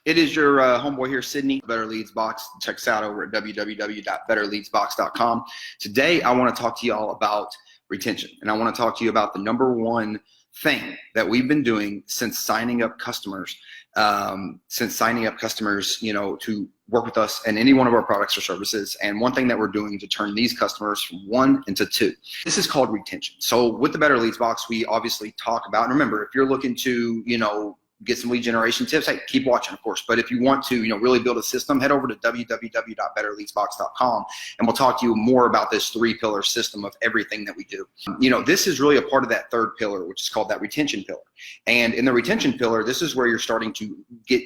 It is your homeboy here, Sydney, Better Leads Box. Check us out over at www.betterleadsbox.com. Today, I want to talk to you all about retention, and I want to talk to you about the number one thing that we've been doing since signing up customers, to work with us in any one of our products or services. And one thing that we're doing to turn these customers from one into two. This is called retention. So with the Better Leads Box, we obviously talk about, and remember, if you're looking to, get some lead generation tips, hey, keep watching, of course. But if you want to, really build a system, head over to www.betterleadsbox.com, and we'll talk to you more about this three-pillar system of everything that we do. This is really a part of that third pillar, which is called that retention pillar. And in the retention pillar, this is where you're starting to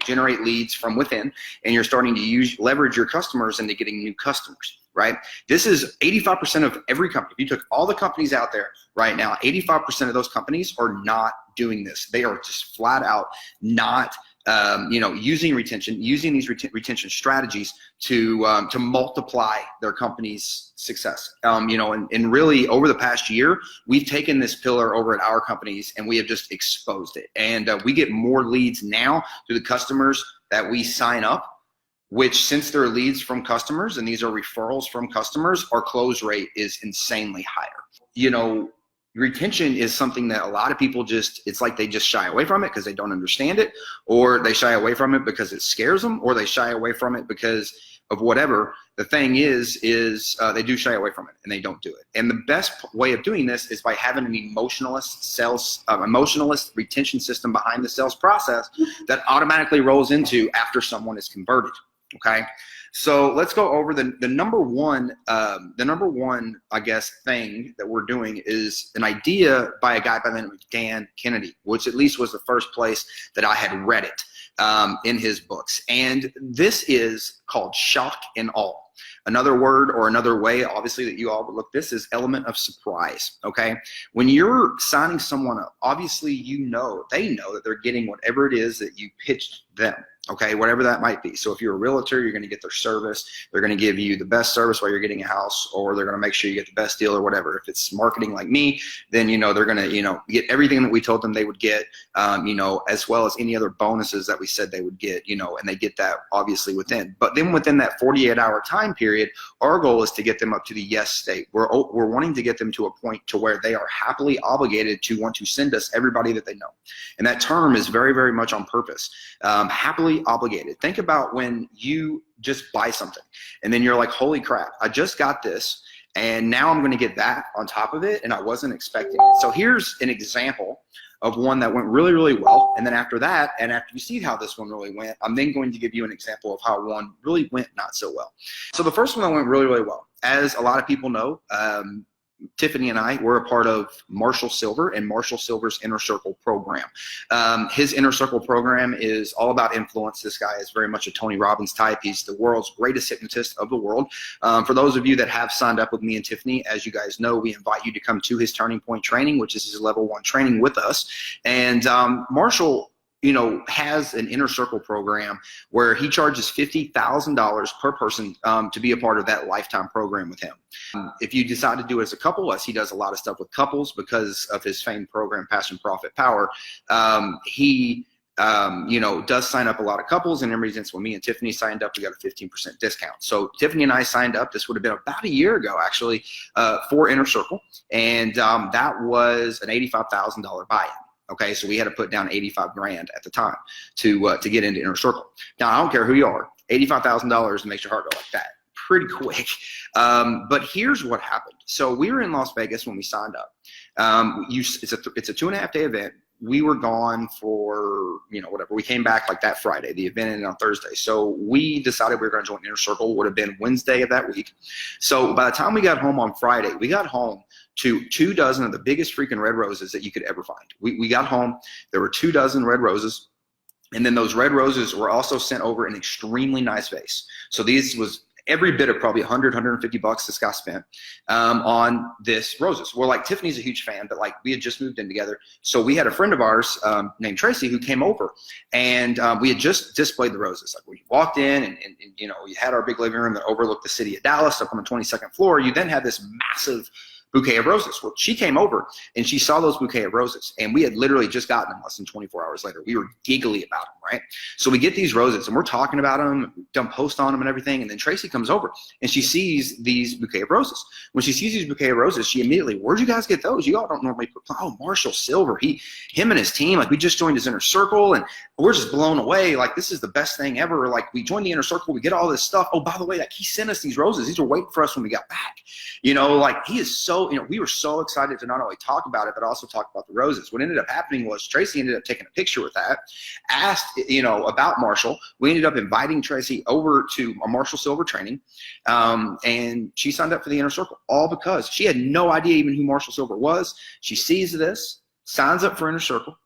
generate leads from within, and you're starting to leverage your customers into getting new customers. Right? This is 85% of every company. If you took all the companies out there right now, 85% of those companies are not doing this. They are just flat out not, using these retention strategies to multiply their company's success. And really over the past year, we've taken this pillar over at our companies and we have just exposed it. And we get more leads now through the customers that we sign up, which, since they're leads from customers and these are referrals from customers, our close rate is insanely higher. Retention is something that a lot of people it's like they just shy away from it because they don't understand it, or they shy away from it because it scares them, or they shy away from it because of whatever. The thing is they do shy away from it and they don't do it. And the best way of doing this is by having an emotionalist retention system behind the sales process that automatically rolls into after someone is converted. Okay, so let's go over the number one, I guess, thing that we're doing is an idea by a guy by the name of Dan Kennedy, which at least was the first place that I had read it in his books. And this is called shock and awe. Another word or another way, obviously, that you all would look this is element of surprise. Okay, when you're signing someone up, obviously they know that they're getting whatever it is that you pitched them. Okay, whatever that might be. So if you're a realtor, you're going to get their service. They're going to give you the best service while you're getting a house, or they're going to make sure you get the best deal or whatever. If it's marketing like me, then, they're going to, get everything that we told them they would get, as well as any other bonuses that we said they would get, and they get that obviously within. But then within that 48-hour time period, our goal is to get them up to the yes state. We're wanting to get them to a point to where they are happily obligated to want to send us everybody that they know. And that term is very, very much on purpose. Happily obligated. Think about when you just buy something and then you're like, holy crap, I just got this and now I'm going to get that on top of it and I wasn't expecting it. So here's an example of one that went really, really well. And then after that, and after you see how this one really went, I'm then going to give you an example of how one really went not so well. So the first one that went really, really well, as a lot of people know, Tiffany and I were a part of Marshall Silver and Marshall Silver's Inner Circle program. His Inner Circle program is all about influence. This guy is very much a Tony Robbins type. He's the world's greatest hypnotist of the world. For those of you that have signed up with me and Tiffany, as you guys know, we invite you to come to his Turning Point training, which is his level 1 training with us. And Marshall has an Inner Circle program where he charges $50,000 per person to be a part of that lifetime program with him. If you decide to do it as a couple, as he does a lot of stuff with couples because of his famed program, Passion, Profit, Power, he does sign up a lot of couples. And in reasons when me and Tiffany signed up, we got a 15% discount. So Tiffany and I signed up, this would have been about a year ago, actually, for Inner Circle. And that was an $85,000 buy-in. Okay, so we had to put down $85,000 at the time to get into Inner Circle. Now, I don't care who you are, $85,000 makes your heart go like that pretty quick. But here's what happened. So we were in Las Vegas when we signed up. It's a 2.5 day event. We were gone for, whatever. We came back like that Friday. The event ended on Thursday. So we decided we were going to join Inner Circle. Would have been Wednesday of that week. So by the time we got home on Friday, we got home to 24 of the biggest freaking red roses that you could ever find. We got home. There were 24 red roses. And then those red roses were also sent over in an extremely nice vase. So these was every bit of probably $100-$150 this guy spent on this roses. Well, like, Tiffany's a huge fan, but like, we had just moved in together. So we had a friend of ours named Tracy who came over, and we had just displayed the roses. Like, we walked in and we had our big living room that overlooked the city of Dallas up on the 22nd floor. You then had this massive bouquet of roses. Well, she came over and she saw those bouquet of roses, and we had literally just gotten them less than 24 hours later. We were giggly about them, right? So we get these roses and we're talking about them, done post on them and everything. And then Tracy comes over and she sees these bouquet of roses. When she sees these bouquet of roses, she immediately, where'd you guys get those? You all don't normally put, oh, Marshall Silver. Him and his team, like we just joined his inner circle and we're just blown away. Like, this is the best thing ever. Like, we joined the inner circle, we get all this stuff. Oh, by the way, like, he sent us these roses. These were waiting for us when we got back. You know, like, he is so, you know, we were so excited to not only talk about it, but also talk about the roses. What ended up happening was Tracy ended up taking a picture with that, asked, you know, about Marshall. We ended up inviting Tracy over to a Marshall Silver training. And she signed up for the inner circle, all because she had no idea even who Marshall Silver was. She sees this, signs up for inner circle,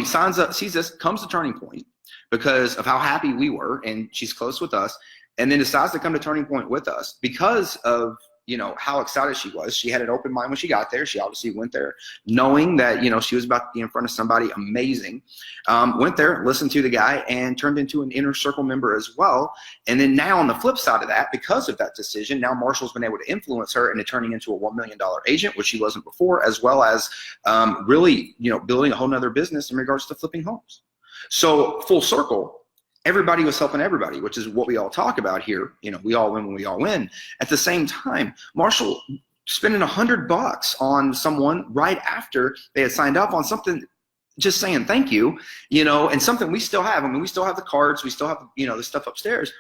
signs up, sees this, comes to Turning Point because of how happy we were, and she's close with us, and then decides to come to Turning Point with us because of, you know, how excited she was. She had an open mind when she got there. She obviously went there knowing that, you know, she was about to be in front of somebody amazing. Went there, listened to the guy, and turned into an inner circle member as well. And then now on the flip side of that, because of that decision, now Marshall's been able to influence her into turning into a $1 million agent, which she wasn't before, as well as really, you know, building a whole nother business in regards to flipping homes. So full circle, everybody was helping everybody, which is what we all talk about here. You know, we all win when we all win. At the same time, Marshall spending $100 on someone right after they had signed up on something, just saying thank you, you know, and something we still have. I mean, we still have the cards, we still have, you know, the stuff upstairs,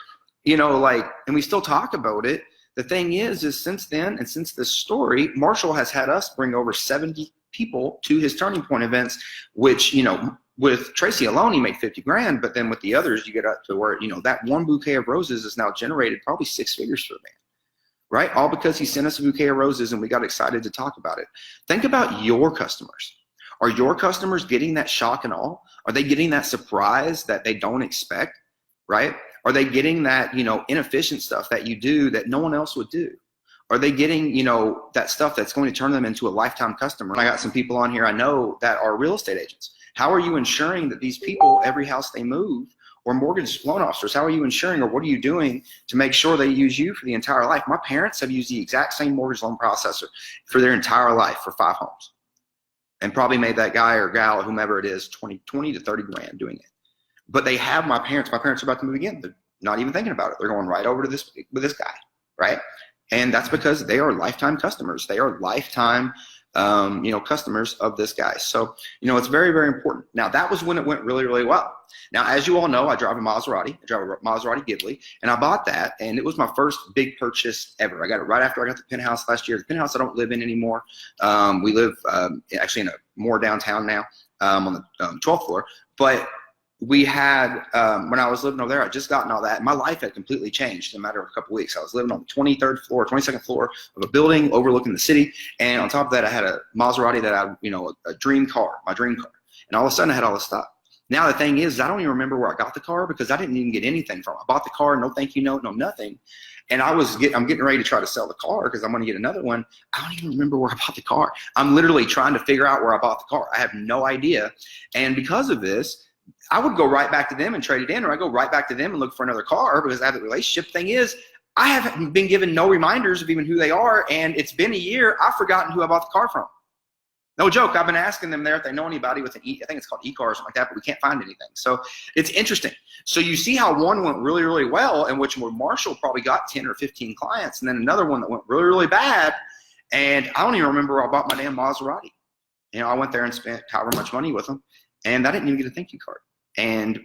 you know, like, and we still talk about it. The thing is since then, and since this story, Marshall has had us bring over 70 people to his Turning Point events, which, you know, with Tracy alone, he made 50 grand, but then with the others, you get up to where, you know, that one bouquet of roses is now generated probably 6 figures for a man, right? All because he sent us a bouquet of roses and we got excited to talk about it. Think about your customers. Are your customers getting that shock and awe? Are they getting that surprise that they don't expect, right? Are they getting that, you know, inefficient stuff that you do that no one else would do? Are they getting, you know, that stuff that's going to turn them into a lifetime customer? I got some people on here I know that are real estate agents. How are you ensuring that these people, every house they move, or mortgage loan officers, how are you ensuring, or what are you doing to make sure they use you for the entire life? My parents have used the exact same mortgage loan processor for their entire life for 5 homes, and probably made that guy or gal or whomever it is 20 to 30 grand doing it. But they have my parents are about to move again. They're not even thinking about it. They're going right over to this with this guy, right? And that's because they are lifetime customers. They are lifetime you know, customers of this guy. So, you know, it's very, very important. Now, that was when it went really, really well. Now, as you all know, I drive a Maserati. I drive a Maserati Ghibli, and I bought that, and it was my first big purchase ever. I got it right after I got the penthouse last year. The penthouse I don't live in anymore. We live actually in a more downtown now, on the 12th floor. But we had, when I was living over there, I just gotten all that. My life had completely changed in a matter of a couple of weeks. I was living on the 23rd floor, 22nd floor of a building overlooking the city. And on top of that, I had a Maserati that I, you know, a dream car, my dream car. And all of a sudden I had all this stuff. Now the thing is, I don't even remember where I got the car because I didn't even get anything from it. I bought the car, no thank you note, no nothing. And I'm getting ready to try to sell the car because I'm going to get another one. I don't even remember where I bought the car. I'm literally trying to figure out where I bought the car. I have no idea. And because of this, I would go right back to them and trade it in, or I go right back to them and look for another car because I have the relationship. Thing is, I haven't been given no reminders of even who they are, and it's been a year. I've forgotten who I bought the car from. No joke. I've been asking them there if they know anybody with an I think it's called e-car or something like that, but we can't find anything. So it's interesting. So you see how one went really, really well, and which Marshall probably got 10 or 15 clients, and then another one that went really, really bad, and I don't even remember where I bought my damn Maserati. You know, I went there and spent however much money with them, and I didn't even get a thank you card. And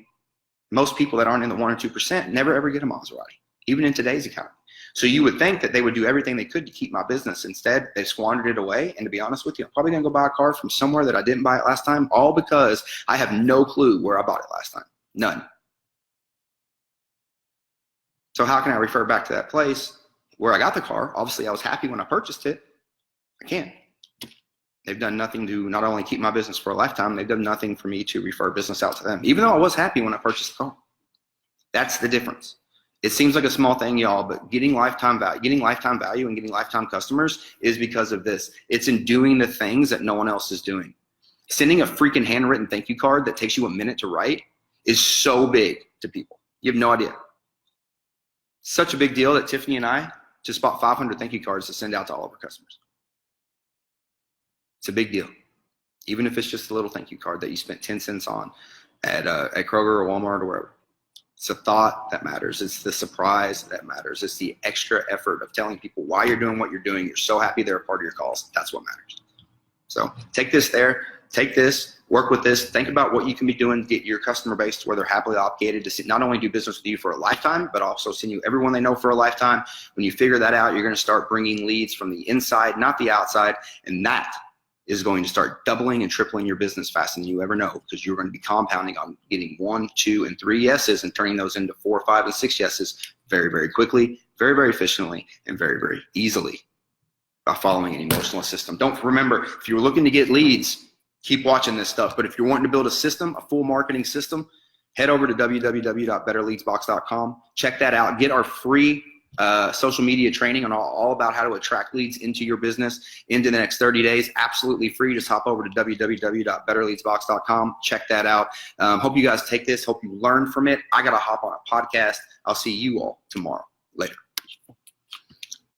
most people that aren't in the 1 or 2% never ever get a Maserati, even in today's economy. So you would think that they would do everything they could to keep my business. Instead, they squandered it away. And to be honest with you, I'm probably going to go buy a car from somewhere that I didn't buy it last time, all because I have no clue where I bought it last time. None. So how can I refer back to that place where I got the car? Obviously, I was happy when I purchased it. I can't. They've done nothing to not only keep my business for a lifetime, they've done nothing for me to refer business out to them, even though I was happy when I purchased the car. That's the difference. It seems like a small thing, y'all, but getting lifetime value and getting lifetime customers is because of this. It's in doing the things that no one else is doing. Sending a freaking handwritten thank you card that takes you a minute to write is so big to people. You have no idea. Such a big deal that Tiffany and I just bought 500 thank you cards to send out to all of our customers. It's a big deal. Even if it's just a little thank you card that you spent 10 cents on at Kroger or Walmart or wherever. It's a thought that matters. It's the surprise that matters. It's the extra effort of telling people why you're doing what you're doing. You're so happy they're a part of your calls. That's what matters. So take this there. Take this. Work with this. Think about what you can be doing to get your customer base to where they're happily obligated to not only do business with you for a lifetime, but also send you everyone they know for a lifetime. When you figure that out, you're going to start bringing leads from the inside, not the outside. And that is going to start doubling and tripling your business faster than you ever know, because you're going to be compounding on getting 1, 2, and 3 yeses and turning those into 4, 5, and 6 yeses very, very quickly, very, very efficiently, and very, very easily by following an emotional system. Don't remember, if you're looking to get leads, keep watching this stuff. But if you're wanting to build a system, a full marketing system, head over to www.betterleadsbox.com. Check that out. Get our free social media training on all about how to attract leads into your business into the next 30 days. Absolutely free. Just hop over to www.betterleadsbox.com. Check that out. Hope you guys take this. Hope you learn from it. I got to hop on a podcast. I'll see you all tomorrow. Later.